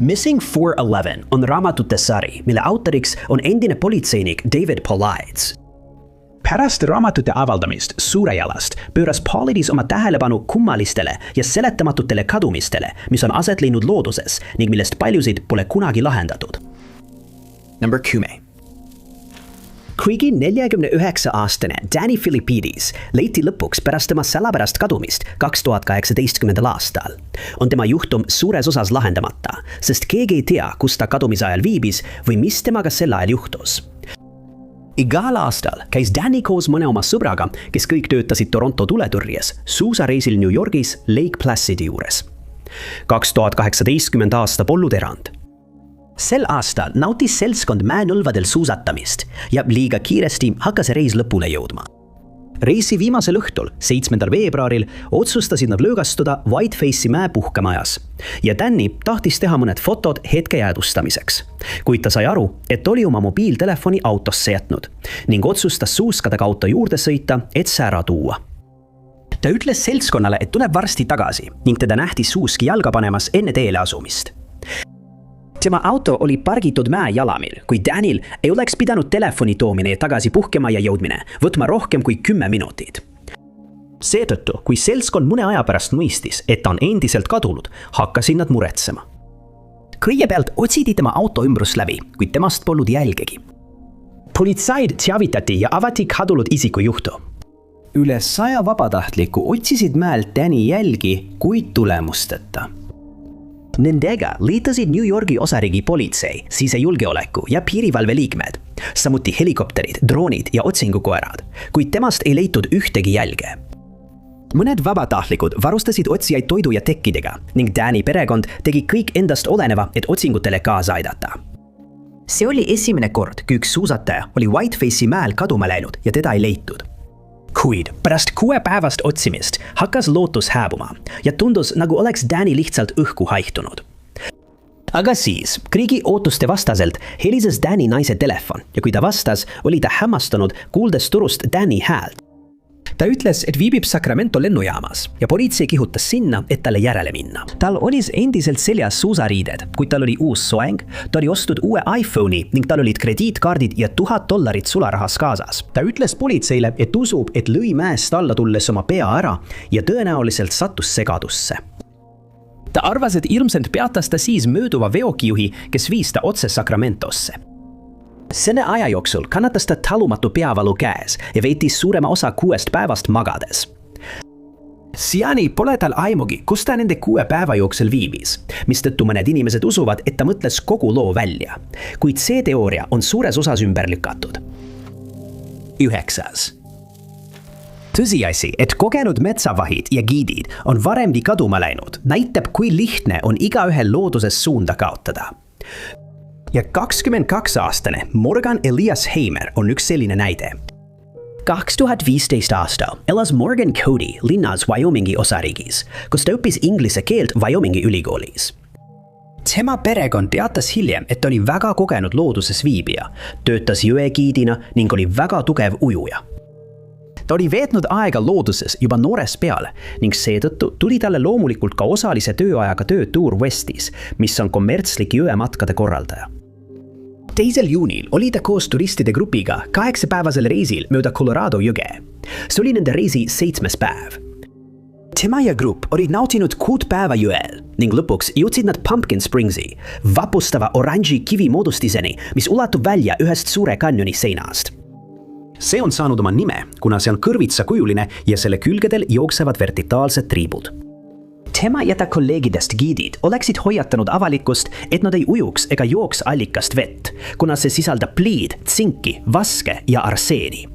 Missing 411 on raamatute sari, mille autoriks on endine politseinik David Paulides. Pärast raamatute avaldamist Suurejalast pööras Paulides oma tähelepanu kummalistele ja seletamatutele kadumistele, mis on aset leidnud looduses ning millest paljusid pole kunagi lahendatud. Number 10. Kuigi 49-aastane Danny Philippides leiti lõpuks pärast tema salapärast kadumist 2018. aastal, on tema juhtum suures osas lahendamata, sest keegi ei tea, kus ta kadumise ajal viibis või mis temaga sel ajal juhtus. Igal aastal käis Danny koos mõne oma sõbraga, kes kõik töötasid Toronto tuletõrjes, suusareisil New Yorgis Lake Placidi juures. 2018. aasta polnud erand. Sel aastal nautis seltskond mäenõlvadel suusatamist ja liiga kiiresti hakkas reis lõpule jõudma. Reisi viimasel õhtul, 7. veebruaril, otsustasid nad löögastuda Whiteface'i mäe puhkemajas ja Danny tahtis teha mõned fotod hetke jäädvustamiseks, kuid ta sai aru, et oli oma mobiiltelefoni autosse jätnud ning otsustas suuskadega auto juurde sõita, et see ära tuua. Ta ütles seltskonnale, et tuleb varsti tagasi ning teda nähti suuski jalga panemas enne teele asumist. Tema auto oli pargitud mäe jalamil, kui Danyl ei oleks pidanud telefoni toomine ja tagasi puhkemaja jõudmine võtma rohkem kui 10 minutit. Seetõttu, kui seltskond mõne aja pärast mõistis, et ta on endiselt kadunud, hakkasid nad muretsema. Kõigepealt otsiti tema auto ümbrus läbi, kuid temast polnud jälgegi. Politseid teavitati ja avati kadunud isiku juhtu. Üle 100 vabatahtliku otsisid mäelt Danny jälgi, kuid tulemusteta. Nendega liitasid New Yorgi osariigi politsei, sisejulgeoleku ja piirivalve liikmed, samuti helikopterid, droonid ja otsingukoerad, kuid temast ei leitud ühtegi jälge. Mõned vabatahtlikud varustasid otsijaid toidu ja tekkidega ning Danny perekond tegi kõik endast oleneva, et otsingutele kaasa aidata. See oli esimene kord, kui üks suusataja oli Whiteface'i mäel kaduma läinud ja teda ei leitud. Kuid pärast 6 päevast otsimist hakkas lootus hääbuma ja tundus, nagu oleks Danny lihtsalt õhku haihtunud. Aga siis, kõigi ootuste vastaselt helises Danny naise telefon ja kui ta vastas, oli ta hämmastunud, kuuldes turust Danny häält. Ta ütles, et viibib Sacramento lennujaamas ja politsei kihutas sinna, et talle järele minna. Tal oli endiselt seljas suusariided, kuid tal oli uus soeng, ta oli ostnud uue iPhone'i ning tal olid krediitkaardid ja $1000 sularahas kaasas. Ta ütles politseile, et usub, et lõi mäest alla tulles oma pea ära ja tõenäoliselt sattus segadusse. Ta arvas, et ilmselt peatas ta siis mööduva veokijuhi, kes viis ta otse Sacramentosse. Selle aja jooksul kannatas ta talumatu peavalu käes ja veetis suurema osa 6 päevast magades. Siiani pole tal aimugi, kus ta nende 6 päeva jooksul viibis, mistõttu mõned inimesed usuvad, et ta mõtles kogu loo välja, kuid see teooria on suures osas ümber lükatud. 9. Tõsiasi, et kogenud metsavahid ja giidid on varemgi kaduma läinud, näitab, kui lihtne on igaühel looduses suunda kaotada. Ja 22-aastane Morgan Elias Heimer on üks selline näide. 2015 aastal elas Morgan Cody linnas Wyomingi osariigis, kus ta õppis inglise keelt Wyomingi ülikoolis. Tema perekond teatas hiljem, et ta oli väga kogenud looduses viibija, töötas jõegiidina ning oli väga tugev ujuja. Ta oli veetnud aega looduses juba noorest peale ning seetõttu tuli talle loomulikult ka osalise tööajaga töö Tour Westis, mis on kommertslik jõematkade korraldaja. 2. juunil oli ta koos turistide grupiga 8-päevasel reisil mööda Colorado jõge. See oli nende reisi 7. päev. Tema ja grupp olid nautinud 6 päeva jõel ning lõpuks jõudsid nad Pumpkin Springsi, vapustava oranži kivimoodustiseni, mis ulatub välja ühest suure kanjoni seinast. See on saanud oma nime, kuna see on kõrvitsakujuline ja selle külgedel jooksevad vertikaalsed triibud. Tema ja ta kolleegidest giidid oleksid hoiatanud avalikkust, et nad ei ujuks ega jooks allikast vett, kuna see sisaldab pliid, tsinki, vaske ja arseeni.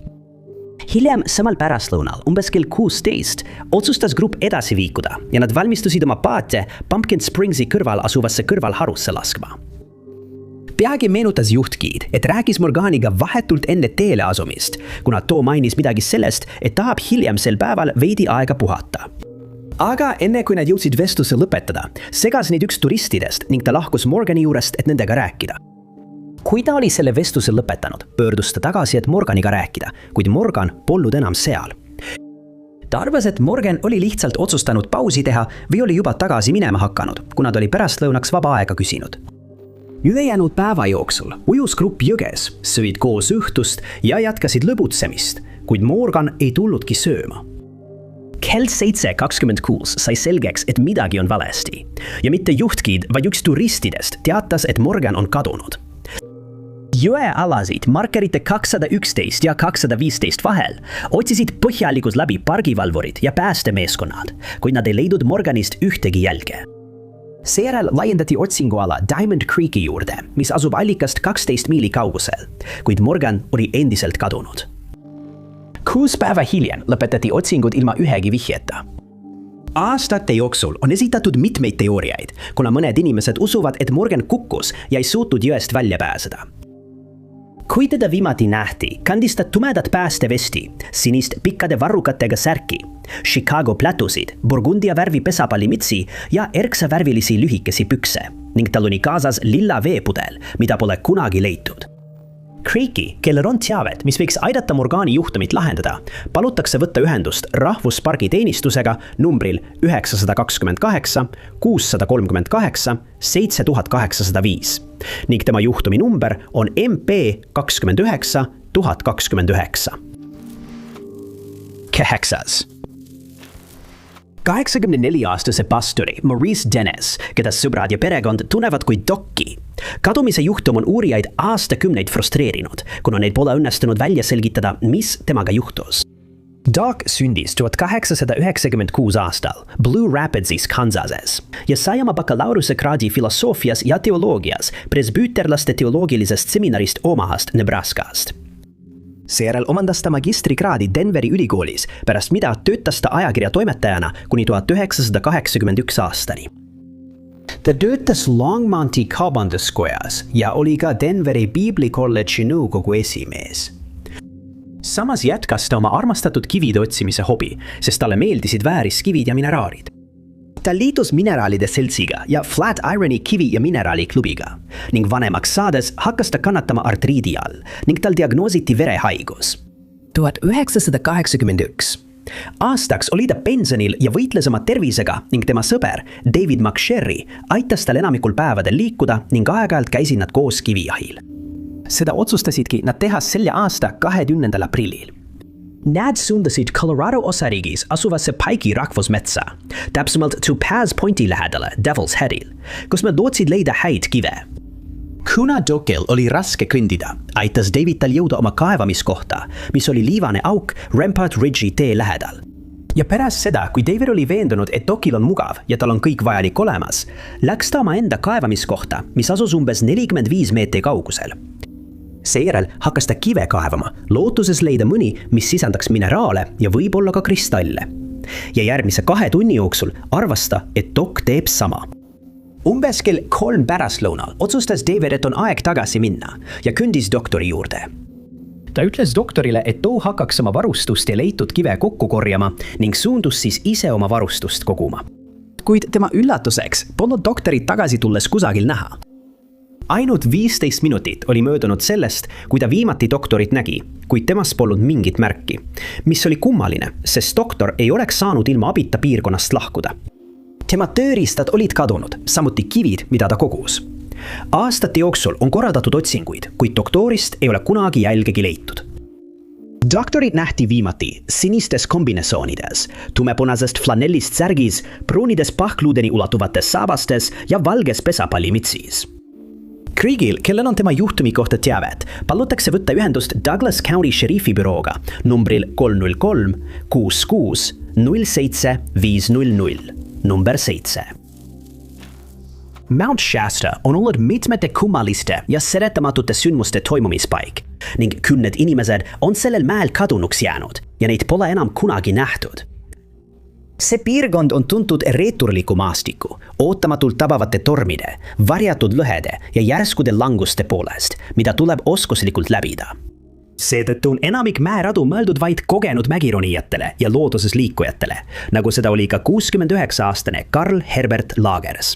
Hiljem samal pärastlõunal, umbes kell 16, otsustas grupp edasi viikuda ja nad valmistusid oma paate Pumpkin Springsi kõrval asuvasse kõrvalharusse laskma. Peagi meenutas juhtgiid, et rääkis Morganiga vahetult enne teele asumist, kuna too mainis midagi sellest, et tahab hiljem sel päeval veidi aega puhata. Aga enne kui nad jõudsid vestluse lõpetada, segas neid üks turistidest ning ta lahkus Morgani juurest, et nendega rääkida. Kui ta oli selle vestluse lõpetanud, pöördus ta tagasi, et Morganiga rääkida, kuid Morgan polnud enam seal. Ta arvas, et Morgan oli lihtsalt otsustanud pausi teha või oli juba tagasi minema hakanud, kuna ta oli pärastlõunaks vaba aega küsinud. Ülejäänud päeva jooksul ujus grupp jõges, sõid koos õhtust ja jätkasid lõbutsemist, kuid Morgan ei tulludki sööma. Kell 7:26 sai selgeks, et midagi on valesti. Ja mitte juhtkiid, vaid üks turistidest teatas, et Morgan on kadunud. Jõealasid markerite 211 ja 215 vahel otsisid põhjalikult läbi pargivalvurid ja päästemeeskonnad, kuid nad ei leidnud Morganist ühtegi jälge. Seejärel laiendati otsinguala Diamond Creeki juurde, mis asub allikast 12 miili kaugusel, kuid Morgan oli endiselt kadunud. 6 päeva hiljem lõpetati otsingud ilma ühegi vihjeta. Aastate jooksul on esitatud mitmeid teooriaid, kuna mõned inimesed usuvad, et Morgan kukkus ja ei suutnud jõest välja pääseda. Kui teda viimati nähti, kandis ta tumedat päästevesti, sinist pikkade varrukatega särki, Chicago plätusid, Burgundia värvi pesapallimitsi ja erksavärvilisi lühikesi pükse ning tal oli kaasas lilla veepudel, mida pole kunagi leitud. Creeki, kellel on teavet, mis võiks aidata Morgani juhtumit lahendada, palutakse võtta ühendust Rahvuspargi teenistusega numbril 928 638 7805 ning tema juhtumi number on MP 29 029. 8. 84-aastase pastori Maurice Dennis, keda sõbrad ja perekond tunnevad kui Docki. Kadumise juhtum on uurijaid aastakümneid frustreerinud, kuna neil pole õnnestunud välja selgitada, mis temaga juhtus. Doc sündis 1896 aastal Blue Rapidsis, Kansases ja sai oma bakalaureusekraadi filosoofias ja teoloogias presbüüterlaste teoloogilisest seminarist Omahast, Nebraskast. Seejärel omandas ta magistrikraadi Denveri ülikoolis, pärast mida töötas ta ajakirja toimetajana kuni 1981 aastani. Ta töötas Longmonti kaubanduskojas ja oli ka Denveri Piiblikolledži nõukogu esimees. Samas jätkas ta oma armastatud kivide otsimise hobi, sest talle meeldisid vääriskivid ja mineraalid. Ta liitus mineraalide seltsiga ja Flatironi kivi- ja mineraaliklubiga ning vanemaks saades hakkas ta kannatama artriidi all ning tal diagnoositi verehaigus. 1981. Aastaks oli ta pensionil ja võitles oma tervisega ning tema sõber David McSherry aitas tal enamikul päevadel liikuda ning aeg-ajalt käisid nad koos kivijahil. Seda otsustasidki nad teha selle aasta 20. aprillil. Nad suundasid Colorado osariigis asuvasse Pike'i rahvusmetsa, täpsemalt Topaz Pointi lähedale Devil's Headil, kus nad lootsid leida häid kive. Kuna Docil oli raske kõndida, aitas David tal jõuda oma kaevamiskohta, mis oli liivane auk Rampart Ridge'i tee lähedal. Ja pärast seda, kui David oli veendunud, et Docil on mugav ja tal on kõik vajalik olemas, läks ta oma enda kaevamiskohta, mis asus umbes 45 meetri kaugusel. Seejärel hakkas ta kive kaevama, lootuses leida mõni, mis sisaldaks mineraale ja võib-olla ka kristalle. Ja järgmise 2 tunni jooksul arvas ta, et Doc teeb sama. Umbes kell 3 pärastlõunal otsustas David, et on aeg tagasi minna ja kõndis doktori juurde. Ta ütles doktorile, et too hakkaks oma varustust ja leitud kive kokku korjama ning suundus siis ise oma varustust koguma. Kuid tema üllatuseks polnud doktorit tagasi tulles kusagil näha. Ainult 15 minutit oli möödunud sellest, kui ta viimati doktorit nägi, kuid temast polnud mingit märki, mis oli kummaline, sest doktor ei oleks saanud ilma abita piirkonnast lahkuda. Tema tööriistad olid kadunud, samuti kivid, mida ta kogus. Aastate jooksul on korraldatud otsinguid, kuid doktorist ei ole kunagi jälgegi leitud. Doktorit nähti viimati sinistes kombinesoonides, tumepunasest flanellist särgis, pruunides pahkluudeni ulatuvates saabastes ja valges pesapallimitsis. Creegil, kellel on tema juhtumi kohta teavet, palutakse võtta ühendust Douglas County Sheriffi bürooga numbril 303 66 07 500, number 7. Mount Shasta on olnud mitmete kummaliste ja seletamatute sündmuste toimumispaik ning kümned inimesed on sellel mäel kadunuks jäänud ja neid pole enam kunagi nähtud. See piirkond on tuntud reeturliku maastiku, ootamatult tabavate tormide, varjatud lõhede ja järskude languste poolest, mida tuleb oskuslikult läbida. Seetõttu on enamik mäeradu mõeldud vaid kogenud mägironijatele ja looduses liikujatele, nagu seda oli ka 69-aastane Karl Herbert Lagers.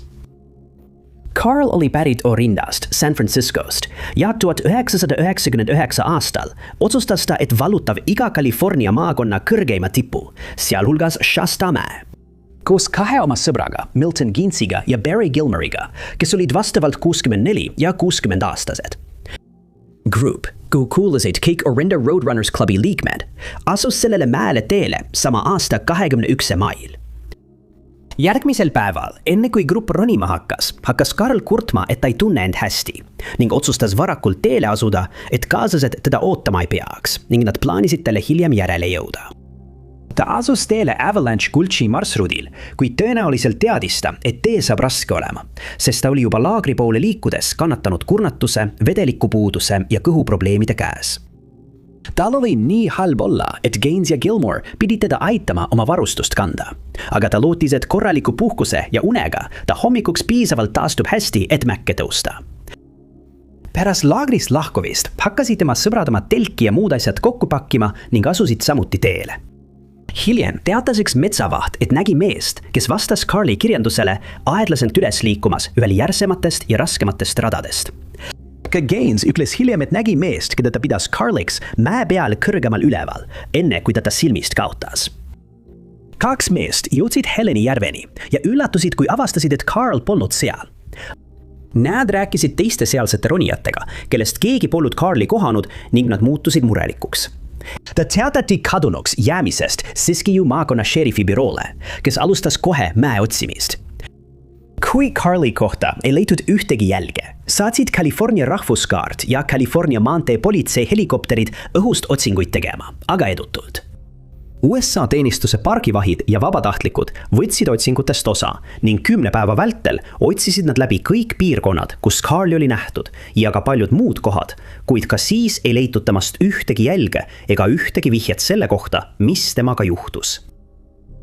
Carl oli pärit Orindast, San Franciscost, ja 1999 aastal otsustas ta, et valutab iga California maakonna kõrgeima tipu, sealhulgas Shasta-mäe. Koos kahe oma sõbraga, Milton Ginsiga ja Barry Gilmoriga, kes olid vastavalt 64 ja 60 aastased. Group, kuhu kuulusid kõik Orinda Roadrunners klubi liikmed, asus sellele mäele teele sama aasta 21. mail. Järgmisel päeval, enne kui grupp ronima hakkas Carl kurtma, et ta ei tunne end hästi ning otsustas varakult teele asuda, et kaaslased teda ootama ei peaks ning nad plaanisid talle hiljem järele jõuda. Ta asus teele Avalanche Gulchi marsruudil, kuid tõenäoliselt teadis ta, et tee saab raske olema, sest ta oli juba laagri poole liikudes kannatanud kurnatuse, vedelikupuuduse ja kõhuprobleemide käes. Tal oli nii halb olla, et Gaines ja Gilmore pidid teda aitama oma varustust kanda. Aga ta lootis, et korraliku puhkuse ja unega ta hommikuks piisavalt taastub hästi, et mäkke tõusta. Pärast laagrist lahkuvist hakkasid tema sõbrad oma telki ja muud asjad kokku pakkima ning asusid samuti teele. Hiljem teatas üks metsavaht, et nägi meest, kes vastas Carli kirjandusele aeglaselt üles liikumas ühel järsematest ja raskematest radadest. Ka Gaines ütles hiljem, et nägi meest, keda ta pidas Carliks mäe peal kõrgemal üleval, enne kui ta silmist kaotas. Kaks meest jõudsid Heleni järveni ja üllatusid, kui avastasid, et Carl polnud seal. Nad rääkisid teiste sealsete ronijatega, kellest keegi polnud Carli kohanud ning nad muutusid murelikuks. Ta teatati kadunuks jäämisest Siskiyou maakonna šerifi büroole, kes alustas kohe mäe otsimist. Kui Carli kohta ei leitud ühtegi jälge, saatsid California rahvuskaart ja California maantee politsei helikopterid õhust otsinguid tegema, aga edutult. USA teenistuse pargivahid ja vabatahtlikud võtsid otsingutest osa ning 10 päeva vältel otsisid nad läbi kõik piirkonnad, kus Carli oli nähtud ja ka paljud muud kohad, kuid ka siis ei leitud temast ühtegi jälge ega ühtegi vihjet selle kohta, mis temaga juhtus.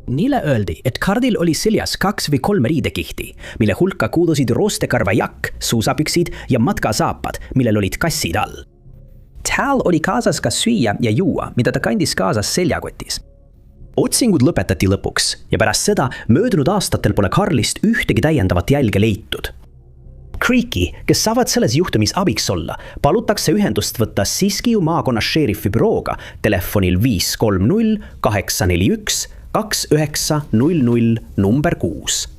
Neile öeldi, et Carlil oli seljas 2 või 3 riidekihti, mille hulka kuulusid roostekarva jakk, suusapüksid ja matkasaapad, millel olid kassid all. Tal oli kaasas ka süüa ja juua, mida ta kandis kaasas seljakotis. Otsingud lõpetati lõpuks ja pärast seda möödunud aastatel pole Carlist ühtegi täiendavat jälge leitud. Creeki, kes saavad selles juhtumis abiks olla, palutakse ühendust võtta Siskiyou maakonna šerifi bürooga telefonil 530 841 2900 number 6.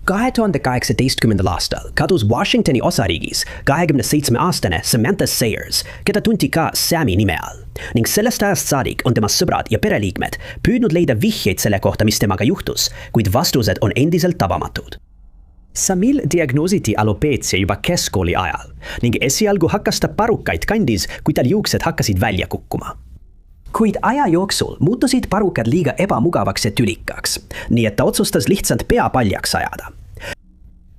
2018. aastal kadus Washingtoni osariigis 27-aastane Samantha Sayers, keda tunti ka Sammy nime all. Ning sellest ajast saadik on tema sõbrad ja pereliikmed püüdnud leida vihjeid selle kohta, mis temaga juhtus, kuid vastused on endiselt tabamatud. Samil diagnoositi alopeetsia juba keskkooli ajal ning esialgu hakkas ta parukaid kandis, kui tal juuksed hakkasid välja kukkuma. Kuid aja jooksul muutusid parukad liiga ebamugavaks ja tülikaks, nii et ta otsustas lihtsalt pea paljaks ajada.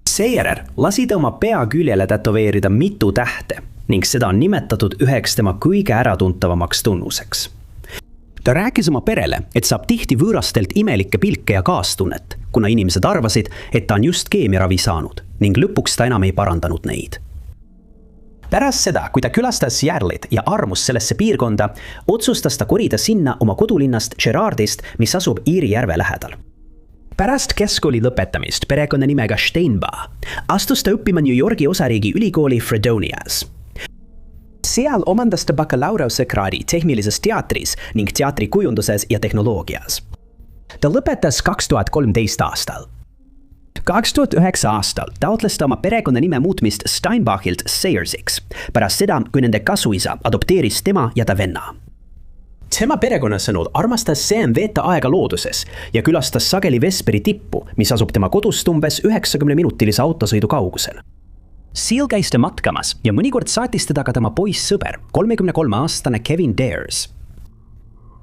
Seejärel lasi ta oma pea küljele tätoveerida mitu tähte ning seda on nimetatud üheks tema kõige äratuntavamaks tunnuseks. Ta rääkis oma perele, et saab tihti võõrastelt imelikke pilke ja kaastunnet, kuna inimesed arvasid, et ta on just keemiaravi saanud ning lõpuks ta enam ei parandanud neid. Pärast seda, kui ta külastas Seattle'it ja armus sellesse piirkonda, otsustas ta korida sinna oma kodulinnast Gerardist, mis asub Erie järve lähedal. Pärast keskkooli lõpetamist perekonna nimega Steinbach astus ta õppima New Yorgi osariigi ülikooli Fredonias. Seal omandas ta bakalaureusekraadi tehnilises teatris ning teatrikujunduses ja tehnoloogias. Ta lõpetas 2013 aastal. 2009 aastal taotles ta oma perekonna nime muutmist Steinbachilt Sayersiks, pärast seda, kui nende kasuisa adopteeris tema ja ta venna. Tema perekonna sõnul armastas Sam veeta aega looduses ja külastas sageli Vesperi tippu, mis asub tema kodust umbes 90-minutilise autosõidu kaugusel. Seal käis ta matkamas ja mõnikord saatis teda ka tema poissõber, 33-aastane Kevin Dares.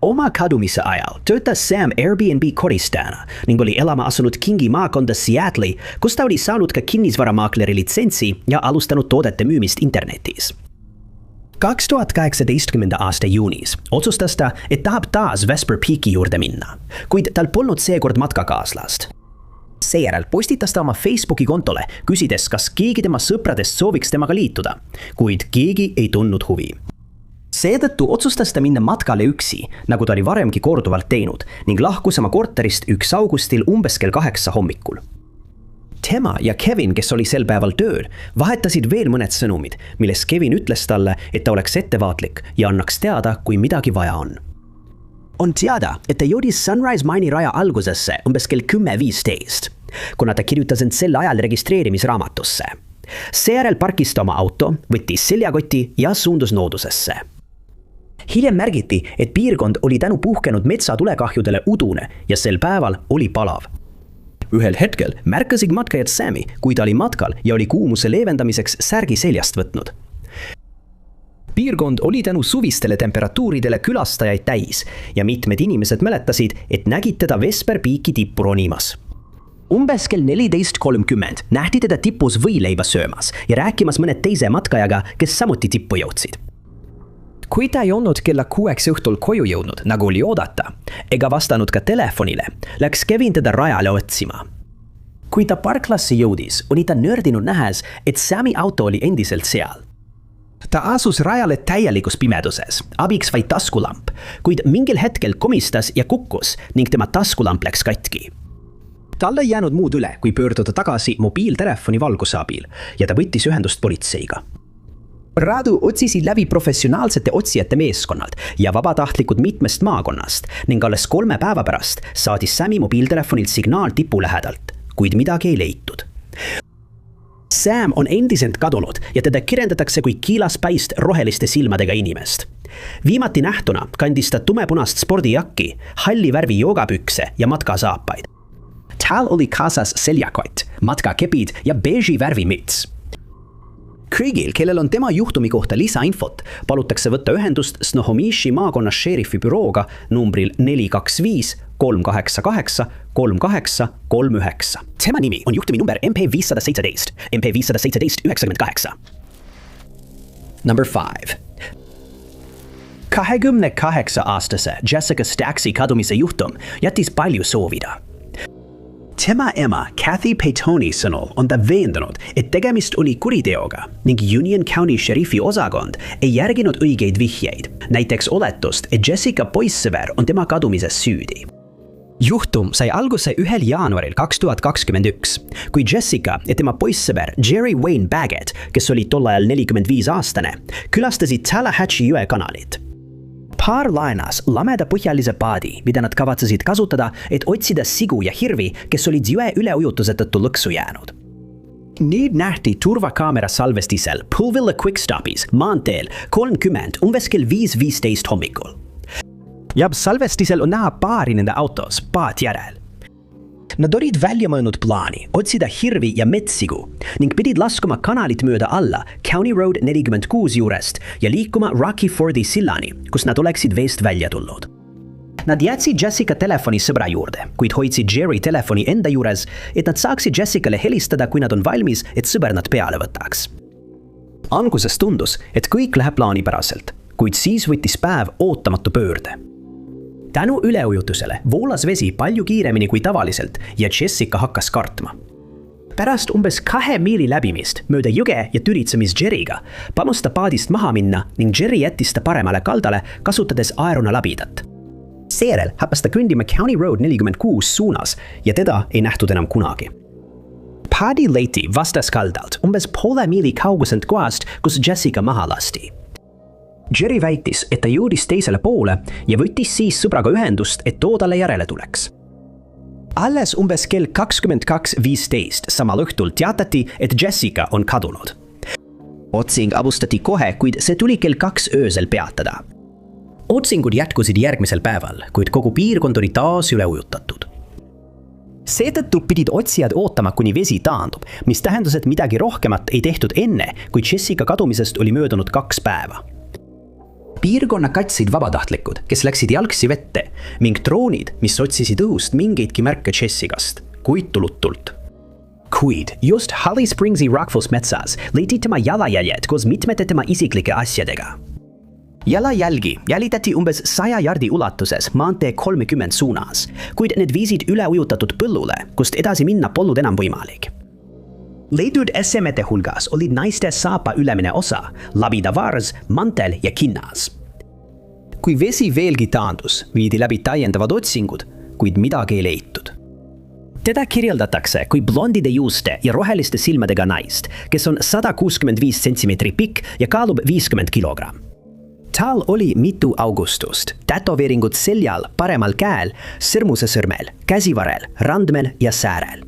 Oma kadumise ajal töötas Sam Airbnb koristajana ning oli elama asunud Kingi maakonda Seattle'i, kus ta oli saanud ka kinnisvaramaakleri litsentsi ja alustanud toodete müümist internetis. 2018. aasta juunis otsustas ta, et tahab taas Vesper Peaki juurde minna, kuid tal polnud seekord matkakaaslast. Seejärel postitas ta oma Facebooki kontole, küsides, kas keegi tema sõpradest sooviks temaga liituda, kuid keegi ei tundnud huvi. Seetõttu otsustas ta minna matkale üksi, nagu ta oli varemgi korduvalt teinud ning lahkus oma korterist 1. augustil umbes kell 8 hommikul. Tema ja Kevin, kes oli sel päeval tööl, vahetasid veel mõned sõnumid, milles Kevin ütles talle, et ta oleks ettevaatlik ja annaks teada, kui midagi vaja on. On teada, et ta jõudis Sunrise Mine'i raja algusesse umbes kell 10:15, kuna ta kirjutas end sel ajal registreerimisraamatusse. Seejärel parkis ta oma auto, võttis seljakoti ja suundus loodusesse. Hiljem märgiti, et piirkond oli tänu puhkenud metsatulekahjudele udune ja sel päeval oli palav. Ühel hetkel märkasid matkajad Sami, kui ta oli matkal ja oli kuumuse leevendamiseks särgi seljast võtnud. Piirkond oli tänu suvistele temperatuuridele külastajaid täis ja mitmed inimesed mäletasid, et nägid teda Vesper Peaki tippu ronimas. Umbes kell 14:30 nähti teda tipus võileiba söömas ja rääkimas mõned teise matkajaga, kes samuti tippu jõudsid. Kui ta ei olnud kella 6 õhtul koju jõudnud, nagu oli oodata, ega vastanud ka telefonile, läks Kevin teda rajale otsima. Kui ta parklasse jõudis, oli ta nördinud nähes, et Sami auto oli endiselt seal. Ta asus rajale täielikus pimeduses, abiks vaid taskulamp, kuid mingil hetkel komistas ja kukkus ning tema taskulamp läks katki. Talle ei jäänud muud üle, kui pöörduda tagasi mobiiltelefoni valguse abil ja ta võttis ühendust politseiga. Radu otsisid läbi professionaalsete otsijate meeskonnad ja vabatahtlikud mitmest maakonnast ning alles 3 päeva pärast saadis Sami mobiiltelefonilt signaal tipu lähedalt, kuid midagi ei leitud. Sam on endiselt kadunud ja teda kirendatakse kui kiilaspäist roheliste silmadega inimest. Viimati nähtuna kandis ta tumepunast spordijakki, halli värvi joogapükse ja matkasaapaid. Tal oli kaasas seljakott, matkakepid ja beeži värvi müts. Kõigil, kellel on tema juhtumi kohta lisainfot, palutakse võtta ühendust Snohomishi maakonna šerifi bürooga numbril 425 388 3839. Tema nimi on juhtumi number MP517, MP517 98. Number 5. 28-aastase Jessica Staxi kadumise juhtum jättis palju soovida. Tema ema Kathy Paytoni sõnul on ta veendunud, et tegemist oli kuriteoga ning Union County šerifi osakond ei järginud õigeid vihjeid, näiteks oletust, et Jessica poissõber on tema kadumises süüdi. Juhtum sai alguse 1. jaanuaril 2021, kui Jessica ja tema poissõber Jerry Wayne Baggett, kes oli tol ajal 45-aastane, külastasid Tallahatchie jõe kanalit. Paar laenas lameda põhjalise paadi, mida nad kavatsesid kasutada, et otsida sigu ja hirvi, kes olid jõe üleujutuse tõttu lõksu jäänud. Need nähti turvakaamera salvestisel Pullville Quickstopis maanteel 30 umbes kell 5:15 hommikul. Ja salvestisel on näha paari nende autos paat järel. Nad olid välja mõelnud plaani otsida hirvi ja metssigu ning pidid laskuma kanalit mööda alla County Road 46 juurest ja liikuma Rocky Fordi sillani, kus nad oleksid veest välja tulnud. Nad jätsid Jessica telefoni sõbra juurde, kuid hoidsid Jerry telefoni enda juures, et nad saaksid Jessicale helistada, kui nad on valmis, et sõber nad peale võtaks. Alguses tundus, et kõik läheb plaanipäraselt, kuid siis võttis päev ootamatu pöörde. Tänu üleujutusele voolas vesi palju kiiremini kui tavaliselt ja Jessica hakkas kartma. Pärast umbes 2 miili läbimist mööda jõge ja tülitsemist Jerryga palus ta paadist maha minna ning Jerry jättis ta paremale kaldale, kasutades aeruna labidat. Seejärel hakkas ta kõndima County Road 46 suunas ja teda ei nähtud enam kunagi. Paadi leiti vastaskaldalt umbes poole miili kauguselt kohast, kus Jessica maha lasti. Jerry väitis, et ta jõudis teisele poole ja võttis siis sõbraga ühendust, et too talle järele tuleks. Alles umbes kell 22:15 samal õhtul teatati, et Jessica on kadunud. Otsing alustati kohe, kuid see tuli kell 2 öösel peatada. Otsingud jätkusid järgmisel päeval, kuid kogu piirkond oli taas üle ujutatud. Seetõttu pidid otsijad ootama, kuni vesi taandub, mis tähendas, et midagi rohkemat ei tehtud enne, kui Jessica kadumisest oli möödunud 2 päeva. Piirkonna katsid vabatahtlikud, kes läksid jalgsi vette, ning droonid, mis otsisid õhust mingeidki märke Jessicast, kuid tulutult. Kuid just Holly Springsi Rockfalls metsas leiti tema jalajäljed koos mitmete tema isiklike asjadega. Jalajälgi jälitati umbes 100 jardi ulatuses maantee 30 suunas, kuid need viisid üle ujutatud põllule, kust edasi minna polnud enam võimalik. Leidnud esemete hulgas olid naiste saapa ülemine osa, labidavars, mantel ja kinnas. Kui vesi veelgi taandus, viidi läbi täiendavad otsingud, kuid midagi ei leitud. Teda kirjeldatakse kui blondide juuste ja roheliste silmadega naist, kes on 165 sentimeetri pikk ja kaalub 50 kilogramm. Tal oli mitu augustust, tätoveeringud seljal, paremal käel, sõrmuse sõrmel, käsivarel, randmel ja säärel.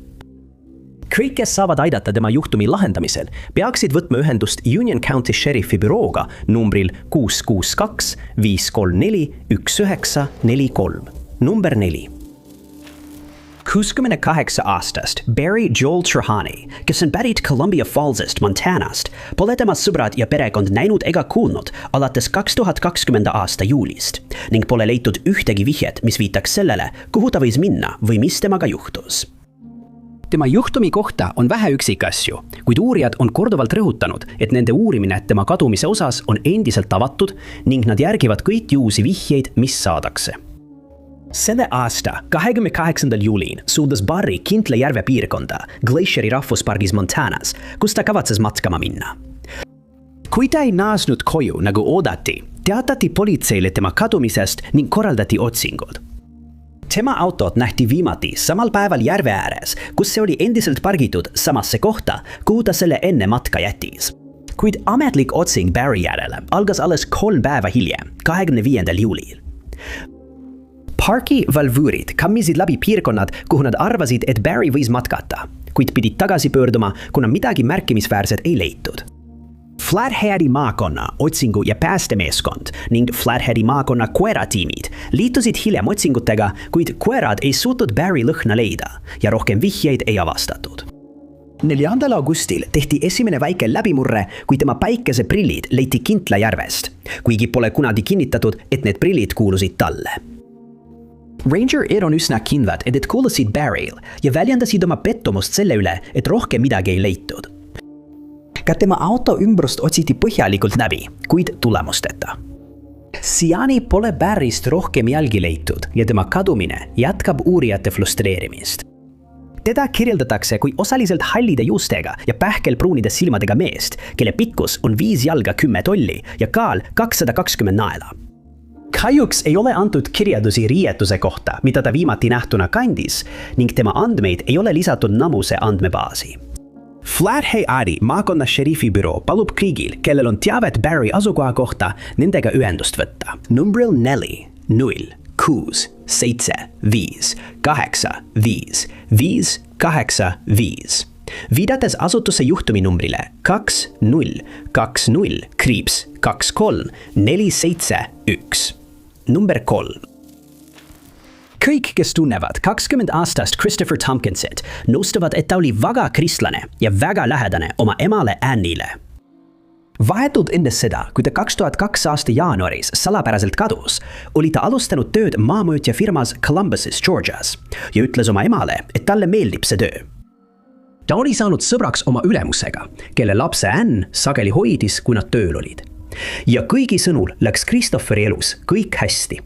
Kõik, kes saavad aidata tema juhtumi lahendamisel, peaksid võtma ühendust Union County Sheriffi bürooga numbril 662 534 1943. Number 4. 68-aastast Barry Joel Trehani, kes on pärit Columbia Fallsist, Montanast, pole tema sõbrad ja perekond näinud ega kuulnud alates 2020. aasta juulist ning pole leitud ühtegi vihjet, mis viitaks sellele, kuhu ta võis minna või mis temaga juhtus. Tema juhtumi kohta on vähe üksikasju, kuid uurijad on korduvalt rõhutanud, et nende uurimine tema kadumise osas on endiselt avatud ning nad järgivad kõiki uusi vihjeid, mis saadakse. Selle aasta 28. juulil suundas Barry Kintlejärve piirkonda Glacieri rahvuspargis Montanas, kus ta kavatses matkama minna. Kui ta ei naasnud koju nagu oodati, teatati politseile tema kadumisest ning korraldati otsingud. Tema autot nähti viimati samal päeval järve ääres, kus see oli endiselt pargitud samasse kohta, kuhu ta selle enne matka jättis. Kuid ametlik otsing Barry järele algas alles 3 päeva hiljem, 25. juulil. Parki valvuurid kammisid läbi piirkonnad, kuhu nad arvasid, et Barry võis matkata, kuid pidid tagasi pöörduma, kuna midagi märkimisväärset ei leitud. Flatheadi maakonna otsingu- ja päästemeeskond ning Flatheadi maakonna koeratiimid liitusid hiljem otsingutega, kuid koerad ei suutnud Barry lõhna leida ja rohkem vihjeid ei avastatud. 4. augustil tehti esimene väike läbimurre, kui tema päikeseprillid leiti Kintlejärvest, kuigi pole kunagi kinnitatud, et need prillid kuulusid talle. Ranger Ed on üsna kindlad, et kuulasid Barryl ja väljendasid oma pettumust selle üle, et rohkem midagi ei leitud. Ka tema auto ümbrust otsiti põhjalikult läbi, kuid tulemusteta. Siiani pole Barryst rohkem jälgi leitud ja tema kadumine jätkab uurijate frustreerimist. Teda kirjeldatakse kui osaliselt hallide juustega ja pähkelpruunide silmadega meest, kelle pikkus on 5 jalga 10 tolli ja kaal 220 naela. Kahjuks ei ole antud kirjeldusi riietuse kohta, mida ta viimati nähtuna kandis ning tema andmeid ei ole lisatud Namuse andmebaasi. Flatheadi maakonna šerifi büroo palub kõigil, kellel on teavet Barry asukoha kohta, nendega ühendust võtta. Numbril 4 0 6 7 5 8 5 5 8 5. Viidates asutuse juhtumi numbrile 20 20 23 471. Number 3. Kõik, kes tunnevad 20 aastast Christopher Tompkinsit, nõustuvad, et ta oli väga kristlane ja väga lähedane oma emale Annile. Vahetult enne seda, kui ta 2002 aasta jaanuaris salapäraselt kadus, oli ta alustanud tööd maamõõtja firmas Columbuses, Georgias ja ütles oma emale, et talle meeldib see töö. Ta oli saanud sõbraks oma ülemusega, kelle lapse Ann sageli hoidis, kui nad tööl olid. Ja kõigi sõnul läks Christopheri elus kõik hästi.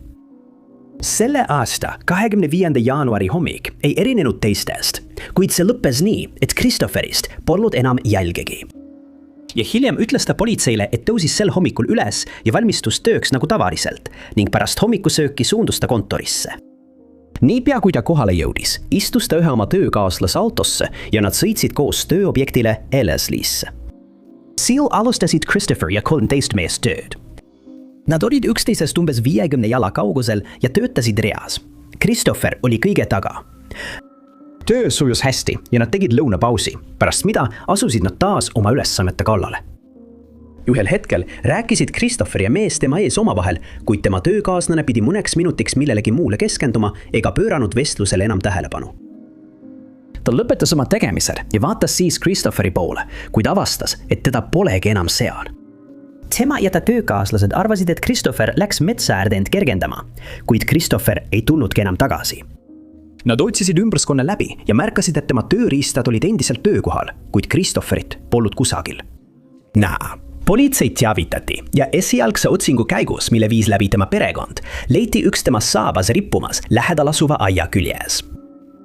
Selle aasta 25. jaanuari hommik ei erinenud teistest, kuid see lõppes nii, et Christopherist polnud enam jälgegi. Ja hiljem ütles ta politseile, et tõusis sel hommikul üles ja valmistus tööks nagu tavaliselt ning pärast hommikusööki suundus ta kontorisse. Niipea kui ta kohale jõudis, istus ta ühe oma töökaaslase autosse ja nad sõitsid koos tööobjektile Ellersleesse. Seal alustasid Christopher ja 13 meest tööd. Nad olid üksteisest umbes 50 jala kaugusel ja töötasid reas. Christopher oli kõige taga. Töö sujus hästi ja nad tegid lõunapausi, pärast mida asusid nad taas oma ülesannete kallale. Ühel hetkel rääkisid Christopher ja mees tema ees omavahel, kuid tema töökaaslane pidi mõneks minutiks millelegi muule keskenduma ega pööranud vestlusele enam tähelepanu. Ta lõpetas oma tegemised ja vaatas siis Christopheri poole, kuid avastas, et teda polegi enam seal. Tema ja ta töökaaslased arvasid, et Christopher läks metsa äärde end kergendama, kuid Christopher ei tulnudki enam tagasi. Nad otsisid ümbruskonna läbi ja märkasid, et tema tööriistad olid endiselt töökohal, kuid Christopherit polnud kusagil. Politseid teavitati ja esialgse otsingu käigus, mille viis läbi tema perekond, leiti üks tema saabas rippumas lähedal asuva aia küljes.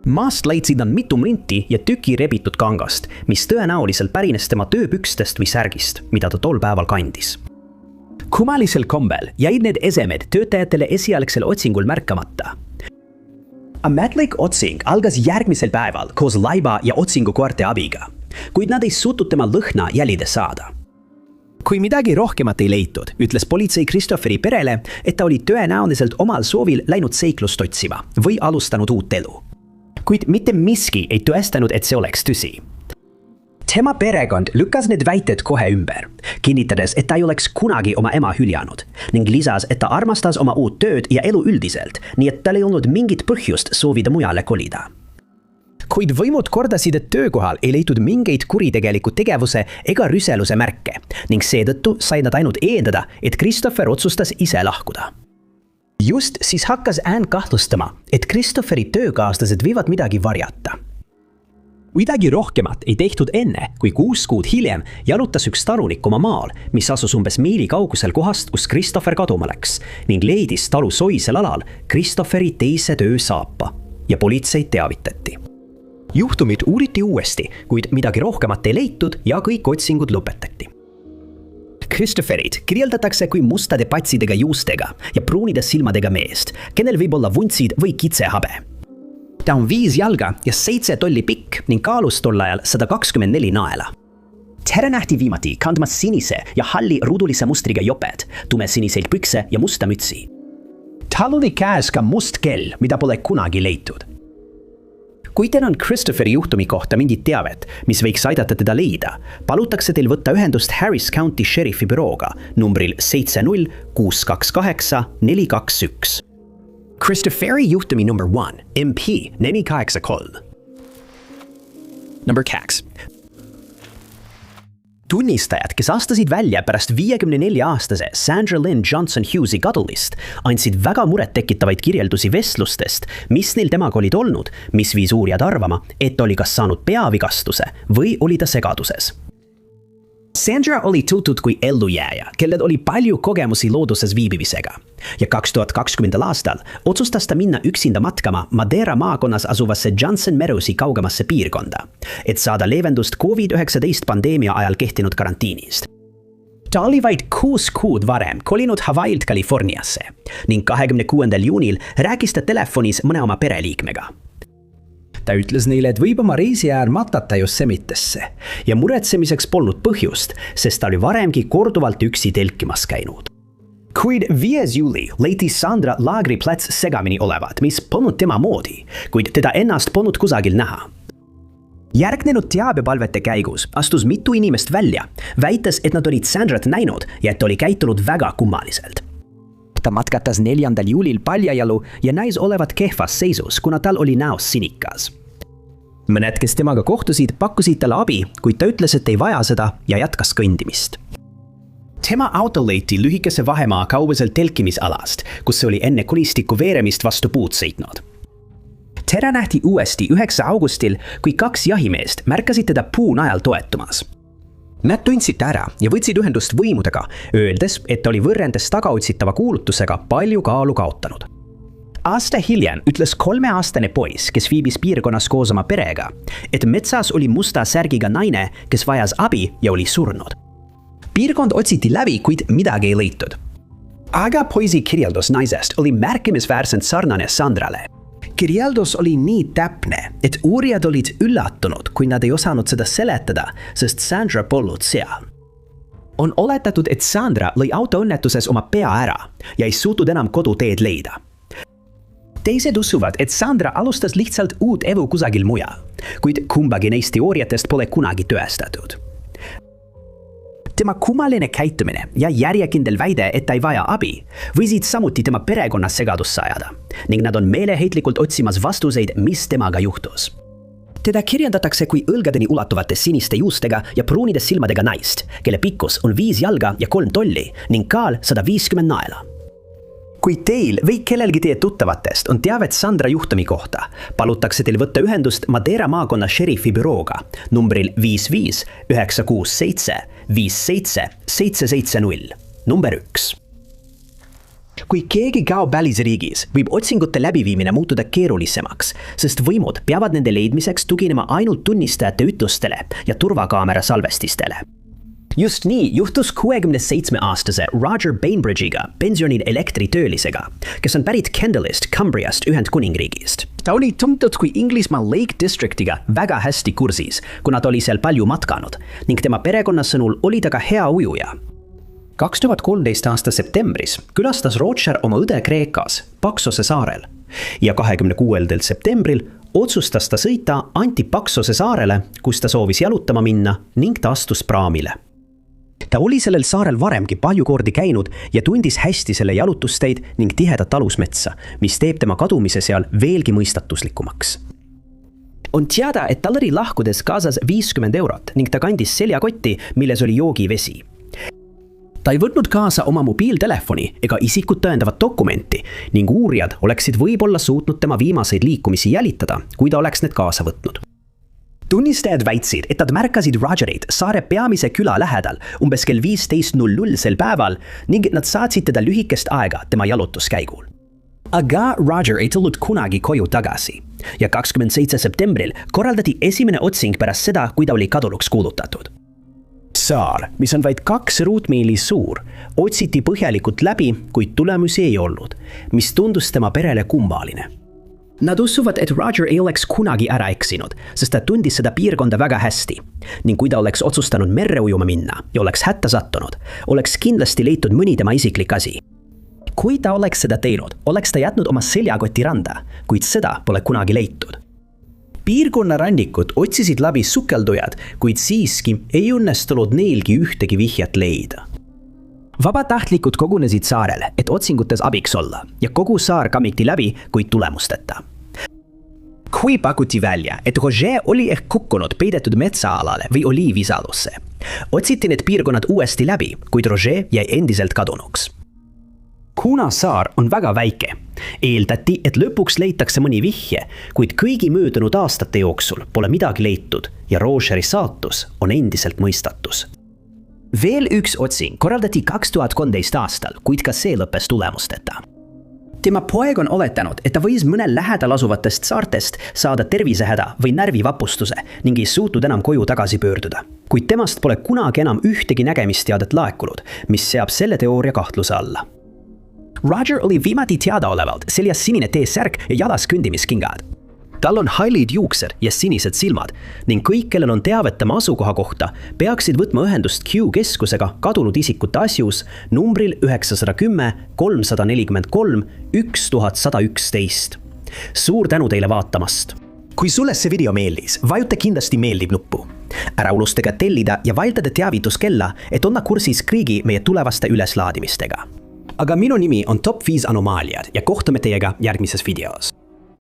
Maast leidsid nad mitu mrinti ja tüki rebitud kangast, mis tõenäoliselt pärines tema tööpükstest või särgist, mida ta tol päeval kandis. Kummalisel kombel jäid need esemed töötajatele esialgsel otsingul märkamata. Ametlik otsing algas järgmisel päeval koos laiba ja otsingukoerte abiga, kuid nad ei suutnud tema lõhna jälile saada. Kui midagi rohkemat ei leitud, ütles politsei Christopheri perele, et ta oli tõenäoliselt omal soovil läinud seiklust otsima või alustanud uut elu. Kuid mitte miski ei tõestanud, et see oleks tõsi. Tema perekond lükkas need väited kohe ümber, kinnitades, et ta ei oleks kunagi oma ema hüljanud ning lisas, et ta armastas oma uut tööd ja elu üldiselt, nii et tal ei olnud mingit põhjust soovida mujale kolida. Kuid võimud kordasid, et töökohal ei leitud mingeid kuritegeliku tegevuse ega rüseluse märke ning seetõttu said nad ainult eeldada, et Christopher otsustas ise lahkuda. Just siis hakkas Anne kahtlustama, et Christopheri töökaaslased võivad midagi varjata. Midagi rohkemat ei tehtud enne, kui 6 kuud hiljem jalutas üks talunik oma maal, mis asus umbes miili kaugusel kohast, kus Christopher kaduma läks ning leidis talu soisel alal Christopheri teise töösaapa ja politseid teavitati. Juhtumit uuriti uuesti, kuid midagi rohkemat ei leitud ja kõik otsingud lõpetati. Christopherit kirjeldatakse kui mustade patsidega juustega ja pruunide silmadega meest, kellel võib olla vuntsid või kitsehabe. Ta on 5 jalga ja 7 tolli pikk ning kaalus tol ajal 124 naela. Teda nähti viimati kandmas sinise ja halli ruudulise mustriga joped, tumesiniseid pükse ja musta mütsi. Tal oli käes ka must kell, mida pole kunagi leitud. Kui teil on Christopheri juhtumi kohta mingit teavet, mis võiks aidata teda leida, palutakse teil võtta ühendust Harris County Sheriffi bürooga numbril 70 628 421. Christopheri juhtumi number 1, MP 483. Number 2. Tunnistajad, kes astusid välja pärast 54-aastase Sandra Lynn Johnson Hughes'i kadulist, andsid väga muret tekitavaid kirjeldusi vestlustest, mis neil temaga olid olnud, mis viis uurijad arvama, et oli kas saanud peavigastuse või oli ta segaduses. Sandra oli tuntud kui ellujääja, kellel oli palju kogemusi looduses viibimisega. Ja 2020 aastal otsustas ta minna üksinda matkama Madeira maakonnas asuvasse Johnson Merrowsi kaugemasse piirkonda, et saada leevendust COVID-19 pandeemia ajal kehtinud karantiinist. Ta oli vaid 6 kuud varem kolinud Hawaiilt Californiasse ning 26. juunil rääkis ta telefonis mõne oma pereliikmega. Ta ütles neile, et võib oma reisi ajal matata Yosemitesse ja muretsemiseks polnud põhjust, sest ta oli varemgi korduvalt üksi telkimas käinud. Kuid 5. juuli leiti Sandra laagriplats segamini olevat, mis polnud tema moodi, kuid teda ennast polnud kusagil näha. Järgnenud teabepalvete käigus astus mitu inimest välja, väites, et nad olid Sandrat näinud ja et oli käitunud väga kummaliselt. Ta matkatas 4. juulil paljajalu ja näis olevat kehvas seisus, kuna tal oli näos sinikas. Mõned, kes temaga kohtusid, pakkusid talle abi, kuid ta ütles, et ei vaja seda ja jätkas kõndimist. Tema auto leiti lühikese vahemaa kaugeselt telkimisalast, kus oli enne kulistiku veeremist vastu puud sõitnud. Teda nähti uuesti 9. augustil, kui 2 jahimeest märkasid teda puu najal toetumas. Nad tundsid ära ja võtsid ühendust võimudega, öeldes, et ta oli võrrendes tagaotsitava kuulutusega palju kaalu kaotanud. Aasta hiljem ütles 3-aastane poiss, kes viibis piirkonnas koos oma perega, et metsas oli musta särgiga naine, kes vajas abi ja oli surnud. Piirkond otsiti läbi, kuid midagi ei leitud. Aga poisi kirjeldus naisest oli märkimisväärselt sarnane Sandrale. Kirjeldus oli nii täpne, et uurijad olid üllatunud, kui nad ei osanud seda seletada, sest Sandra polnud seal. On oletatud, et Sandra lõi autoõnnetuses oma pea ära ja ei suutnud enam koduteed leida. Teised usuvad, et Sandra alustas lihtsalt uut elu kusagil mujal, kuid kumbagi neist teooriatest pole kunagi tõestatud. Tema kummaline käitumine ja järjekindel väide, et ta ei vaja abi, võisid samuti tema perekonna segadusse ajada ning nad on meeleheitlikult otsimas vastuseid, mis temaga juhtus. Teda kirjeldatakse kui õlgadeni ulatuvate siniste juustega ja pruunide silmadega naist, kelle pikkus on 5 jalga ja 3 tolli ning kaal 150 naela. Kui teil või kellelgi teie tuttavatest on teavet Sandra juhtumi kohta, palutakse teil võtta ühendust Madeira maakonna Sheriffi bürooga numbril 55 967 57 770, number 1. Kui keegi kaob välisriigis, võib otsingute läbiviimine muutuda keerulisemaks, sest võimud peavad nende leidmiseks tuginema ainult tunnistajate ütlustele ja turvakaamera salvestistele. Just nii juhtus 67-aastase Roger Bainbridge'iga, pensionil elektritöölisega, kes on pärit Kendallist, Cumbriast, Ühendkuningriigist. Ta oli tuntud kui Inglismaa Lake Districtiga väga hästi kursis, kuna ta oli seal palju matkanud ning tema perekonna sõnul oli ta ka hea ujuja. 2013 aasta septembris külastas Roger oma õde Kreekas, Paksose saarel ja 26. septembril otsustas ta sõita Antipaksose saarele, kus ta soovis jalutama minna ning ta astus praamile. Ta oli sellel saarel varemgi palju kordi käinud ja tundis hästi selle jalutusteid ning tihedat alusmetsa, mis teeb tema kadumise seal veelgi mõistatuslikumaks. On teada, et tal oli lahkudes kaasas 50 eurot ning ta kandis seljakotti, milles oli joogivesi. Ta ei võtnud kaasa oma mobiiltelefoni ega isikut tõendavat dokumenti ning uurijad oleksid võib-olla suutnud tema viimaseid liikumisi jälitada, kui ta oleks need kaasa võtnud. Tunnistajad väitsid, et nad märkasid Rogerit saare peamise küla lähedal umbes kell 15:00 sel päeval ning nad saatsid teda lühikest aega tema jalutuskäigul. Aga Roger ei tulnud kunagi koju tagasi ja 27. septembril korraldati esimene otsing pärast seda, kui ta oli kadunuks kuulutatud. Saar, mis on vaid 2 ruutmiili suur, otsiti põhjalikult läbi, kuid tulemusi ei olnud, mis tundus tema perele kummaline. Nad usuvad, et Roger ei oleks kunagi ära eksinud, sest ta tundis seda piirkonda väga hästi ning kui ta oleks otsustanud merre ujuma minna ja oleks hätta sattunud, oleks kindlasti leitud mõni tema isiklik asi. Kui ta oleks seda teinud, oleks ta jätnud oma seljakoti randa, kuid seda pole kunagi leitud. Piirkonna rannikut otsisid läbi sukeldujad, kuid siiski ei õnnestunud neilgi ühtegi vihjat leida. Vabatahtlikud kogunesid saarel, et otsingutes abiks olla ja kogu saar kammiti läbi, kuid tulemusteta. Kui pakuti välja, et Roger oli ehk kukkunud peidetud metsaalale või oliivisalusse, otsiti need piirkonnad uuesti läbi, kuid Roger jäi endiselt kadunuks. Kuna saar on väga väike, eeldati, et lõpuks leitakse mõni vihje, kuid kõigi möödunud aastate jooksul pole midagi leitud ja Rogeri saatus on endiselt mõistatus. Veel üks otsing korraldati 2013 aastal, kuid ka see lõppes tulemusteta. Tema poeg on oletanud, et ta võis mõnel lähedal asuvatest saartest saada tervisehäda või närvivapustuse ning ei suutnud enam koju tagasi pöörduda. Kuid temast pole kunagi enam ühtegi nägemisteadet laekunud, mis seab selle teooria kahtluse alla. Roger oli viimati teadaolevalt seljas sinine T-särk ja jalas kõndimiskingad. Tal on hallid juuksed ja sinised silmad ning kõik, kellel on teavet tema asukoha kohta, peaksid võtma ühendust Q keskusega kadunud isikute asjus numbril 910 343 1111. Suur tänu teile vaatamast! Kui sulle see video meeldis, vajuta kindlasti meeldib nuppu. Ära unustaga tellida ja vajutada teavituskella, et olla kursis kõigi meie tulevaste üleslaadimistega. Aga minu nimi on Top 5 Anomaaliad ja kohtume teiega järgmises videos.